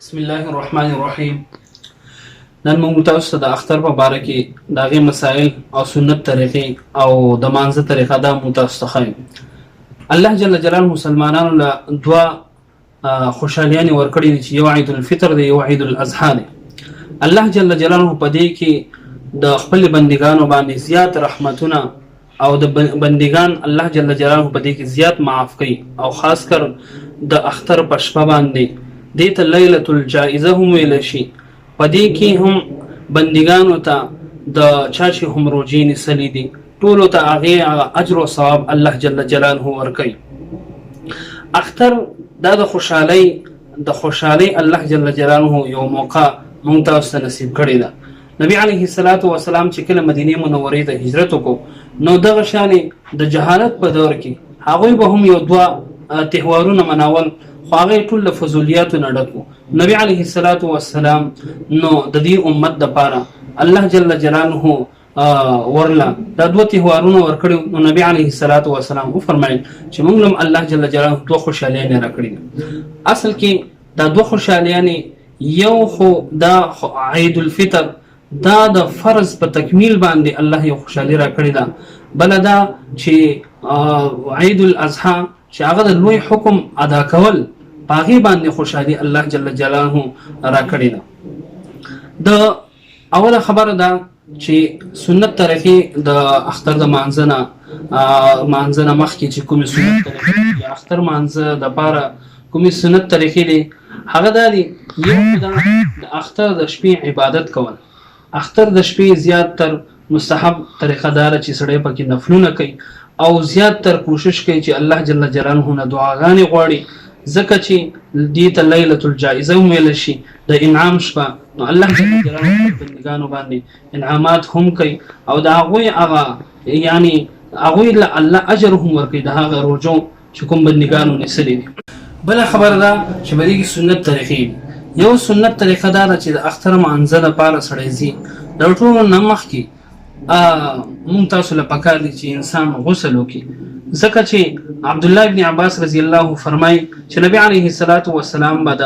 بسم الله الرحمن الرحیم. نن موږ تاسو ته د اختر په باره کې د هغې مسائل او سنت طریقې او د مانځه طریقه دا موږ تاسو ته ښیو. الله جل جلاله مسلمانانو له دوه خوشحالیانې ورکړي دي چې یو عید الفطر دی، یو عید الاضحی دی. الله جل جلاله په دې کې د خپل بندګانو باندې زیات رحمتونه او د بندگان الله جل جلاله په دې کې زیات معاف کوي، او خاص کر د اختر په شپه باندې دې ته لیلة الجائزه هم ویل شي. په دې کې هم بندگانو ته د چا چې هم روجې نیسلي دي ټولو ته هغې اجر او ثواب الله جل جلاله ورکوي. اختر دا د خوشحالۍ الله جل جلاله یو موقع مونږ تاسو ته نصیب کړې ده. نبی علیه الصلاة والسلام چې کله مدینې منورې ته هجرت وکړو نو دغه شانې د جهالت په دور کې هغوی به هم یو دوه تهوارونه مناول، خو هغې ټول له فضولیاتو نه ډک وو. نبی علیه الصلاة والسلام نو د دې امت دپاره الله جل جلاله ورله دا دوه تهوارونه ورکړي. نو نبی علیه الصلاة والسلام وفرمایل چې موږ هم الله جل جلاله دوه خوشحالیانې راکړي دي. اصل کې دا دوه خوشحالیانې یو خو دا عید الفطر دا د فرض په تکمیل باندې الله یو خوشحالي راکړې ده، بله دا چې عید الاضحی چې هغه د لوی حکم ادا کول په هغې باندې خوشحالي الله جل جلاله راکړې ده. د اوله خبره ده چې سنت طریقې د اختر د مانځه نه مخکې چې کومې سنت طریقې یا اختر مانځه دپاره کومې سنت طریقې دي هغه دا دي. یو دا د اختر د شپې عبادت کول. اختر د شپې زیات تر مستحب طریقه داره چې سړی پکې نفلونه کوي او زیات تر کوشش کوي چې الله جل جلاله نه دعاګانې غواړي، ځکه چې دې ته لیلة الجائزه هم ویل شي، د انعام شپه. نو الله جل جلاله بندګانو باندې انعامات هم کوي او د هغوی هغه یعنی هغوی له الله اجر هم ورکوي د هغه روژو چې کوم بندګانو نیسلي دي. بله خبره ده چې په دې کې سنت طریقې دي. یو سنت طریقه دا ده چې د اختر مانځه دپاره سړی ځي د ټولو نه مخکې مونږ تاسو له پکار دي چې انسان غسل وکړي، ځکه چې عبدالله ابن عباس رضی الله فرمایي چې نبی علیه الصلاة والسلام به د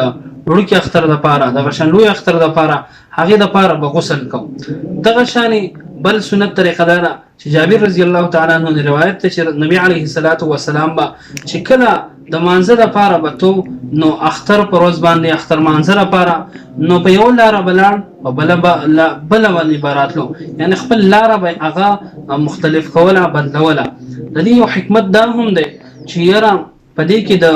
وړوکي اختر دپاره دغه شان لوی اختر دپاره هغې دپاره به غسل کو. دغه شانې بل سنت طریقه دا ده چې جابر رضی الله تعالی عنه روایت ته چې نبی علیه الصلاة والسلام به چې کله د مانځه دپاره به تو نو اختر پر ورځ باندې اختر مانځه دپاره نو په یو لاره به لاړ او بله باندې به راتلو، یعنی خپل لاره به هغه مختلف کوله بدلوله. د دې یو حکمت دا هم دی چې یاره په دې کې د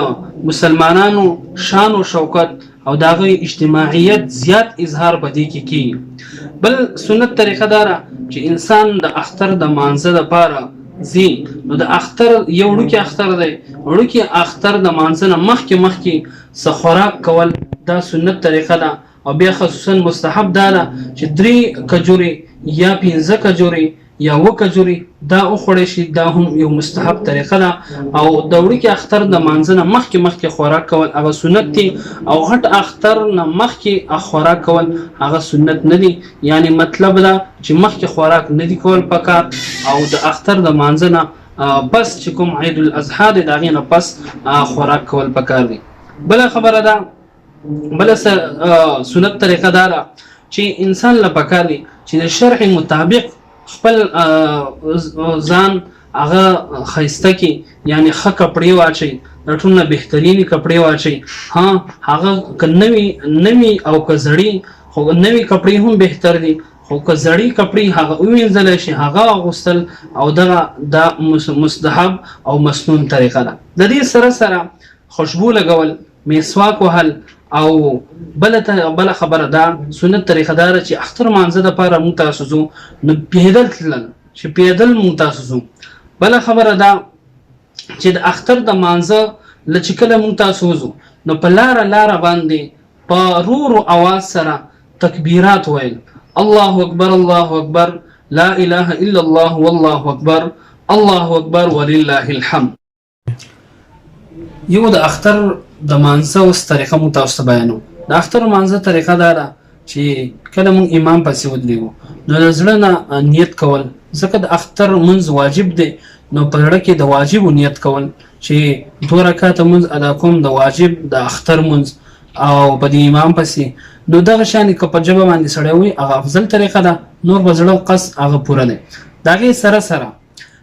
مسلمانانو شان و شوکت او د هغوی اجتماعیت زیات اظهار په دې کې کیږي. بل سنت طریقه داره چې انسان د اختر د مانځه دپاره زی نو د اختر یو وړوکی اختر دی، وړوکی اختر د مانځه نه مخکې څه خوراک کول دا سنت طریقه ده. او بیا خصوصا مستحب دا ده چې 3 کجوري یا 15 کجوري یا 2 کجوري دا وخوړی شي، دا هم یو مستحب طریقه ده. او د وړوکی اختر د مانځه نه مخکې خوراک کول هغه سنت دي، او غټ اختر نه مخکې خوراک کول هغه سنت نه دي. یعنی مطلب دا چې مخکې خوراک نه دي کول پکار، او د اختر د مانځه نه پس چې کوم عید الاضحی دی د هغې نه پس خوراک کول پکار دي. بله خبره ده، بله سنت طریقه دا ده چې انسان له پکار دي چې د شرع مطابق خپل ځان هغه ښایسته کړي، یعنی ښه کپړې واچوي، د ټول نه بهترینې کپړې واچوي. هغه که نوي او که زړې، خو نوي کپړې هم بهتر دي، خو که زړې کپړې هغه ووینځلی شي هغه اغوستل، او دغه دا مستحب او مسنون طریقه ده. د دې سره خوشبو لګول، مسواک وهل، او بله خبره ده سنت طریقه داره چې اختر مانځه دپاره مونږ تاسو ځو نو پیدل تلل، چې پیدل مونږ تاسو ځو. بله خبره ده چې د اختر د مانځه له چې کله مونږ تاسو وځو نو په لاره باندې په رورو اواز سره تکبیرات ویل، الله اکبر الله اکبر لا اله الا الله والله اکبر الله اکبر ولله الحمد. یو د اختر د مانځه اوس طریقه مو تاسو ته بیانوم. د اختر مانځه طریقه دا ده چې کله مونږ امام پسې ودرېږو نو د زړه نه نیت کول، ځکه د اختر منځ واجب دی، نو په زړه کې د واجب نیت کول چې 2 رکعاته منځ ادا کوم د واجب د اختر منځ. او په دې امام پسې نو دغه شان که په ژبه باندې سړی وي هغه افضل طریقه ده نور به زړه قص هغه پوره دی د هغې سره سره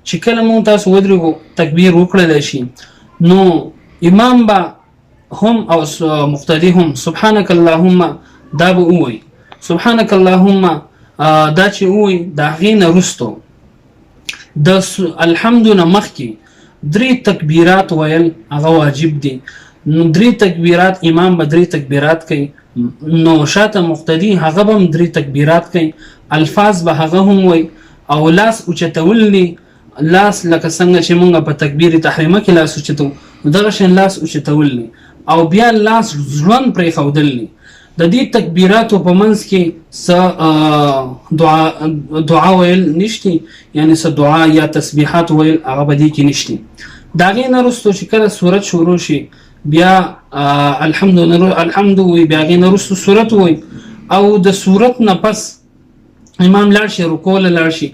چې کله مونږ تاسو ودرېږو تکبیر وکړلی شي نو امام به هم او مقتدی هم سبحانك اللهم دا به ووایي سبحانك اللهم دا چې ووایي د هغې نه وروستو د الحمد نه مخکې 3 تکبیرات ویل هغه واجب دي نو 3 تکبیرات امام به 3 تکبیرات کوي نو شاته مقتدی هغه به 3 تکبیرات کوي الفاظ به هغه هم وي او لاس اوچتول ني لاس لکه څنګه چې مونږ په تکبیر تحریمه کې لاس اوچتو دغه شان لاس اوچتول ني او بیا لاس ځوان پرې خودل ني د دې تکبیراتو په منځ کې دعا ویل نشتی یعنی څه دعا یا تسبیحات ویل هغه به دې کې نشتی دا غي نه رستو چې کله سورت شروع شي بیا الحمد وی بیا غي نه رستو سورت وی او د سورت نه پس امام لاړ شي رکوع لاړ شي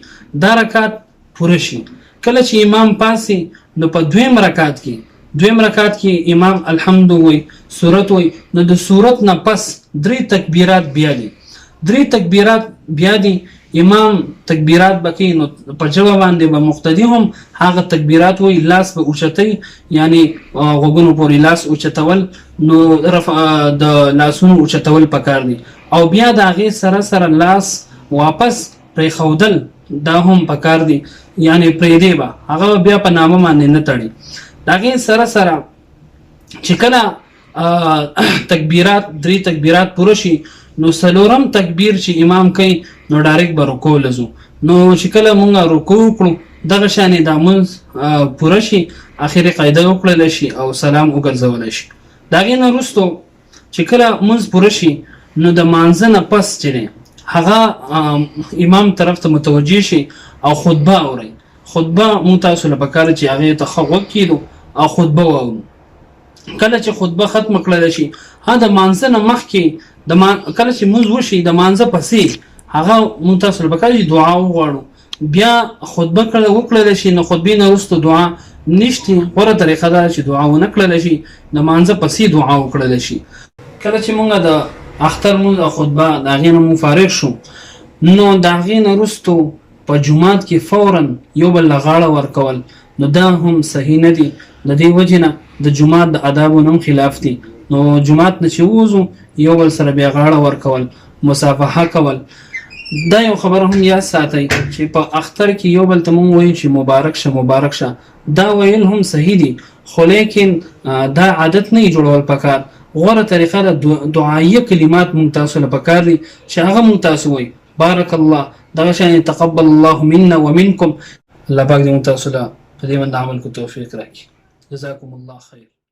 دا رکعت پوره شي کله چې امام پاسي نو په دویم رکعت کې امام الحمد وی سورت وی نو د سورت نه پس 3 تکبیرات بیا دي 3 تکبیرات بیا دي امام تکبیرات بکی نو په جواب باندې به مقتدی هم هغه تکبیرات وی لاس به اوچتای یعنی غوګونو پورې لاس اوچتول نو د لاسونو اوچتول پکار دي او بیا د هغه سره لاس واپس پرې خودل دا هم پکار دي یعنی پرې دی به هغه بیا په نامه باندې نه تړي داغه سره چې کله تکبیرات 3 تکبیرات پوره شي نو سلورم تکبیر چې امام کوي نو ډایرکټ به رکوع لزو نو چې کله مونږ رکوع کړو دغه شانې د منځ پوره شي اخیری قاعده وکړل شي او سلام وګرځول شي داغه نه وروسته چې کله منځ پوره شي نو د مانځه نه پس چې هغه امام طرف ته متوجه شي او خطبه اوري خطبه مو تاسو له پکاره چې هغه ته خو کېدو او خطبه واورو کله چې خطبه ختم کړل شي ها د مانځه نه مخکې کله چې موږ وشي د مانځه پسې هغه مو تاسو له پکاره دعا وغواړو بیا خطبه وکړل شي نو خطبې نه وروسته دعا نشته غوره طریقه ده چې دعا ونه کړل شي د مانځه پسې دعا وکړل شي کله چې موږ د اختر مو د خطبه د هغې نه مو فارغ شو نو د هغې نه وروسته په جمعات کې فورا یو بل غاړه ورکول نو دا هم صحیح نه دي د دې وجه نه د جمعات د آدابو هم خلاف دي نو جمعات نه چې ووځو یو بل سره بیا غاړه ورکول مصافحه کول دا یو خبره هم یاد ساتئ چې په اختر کې یو بل ته مونږ وایو چې مبارک شه دا ویل هم صحیح دي خو لیکن دا عادت نه جوړول پکار غوره طریقه د دعایه کلمات مونږ تاسو له پکار دي چې هغه مونږ تاسو وایي بارک الله دغه شان تقبل الله منا ومنكم الله پاک دې مونږ تاسو له په دې باندې عمل کو توفیق راکړي جزاكم الله خير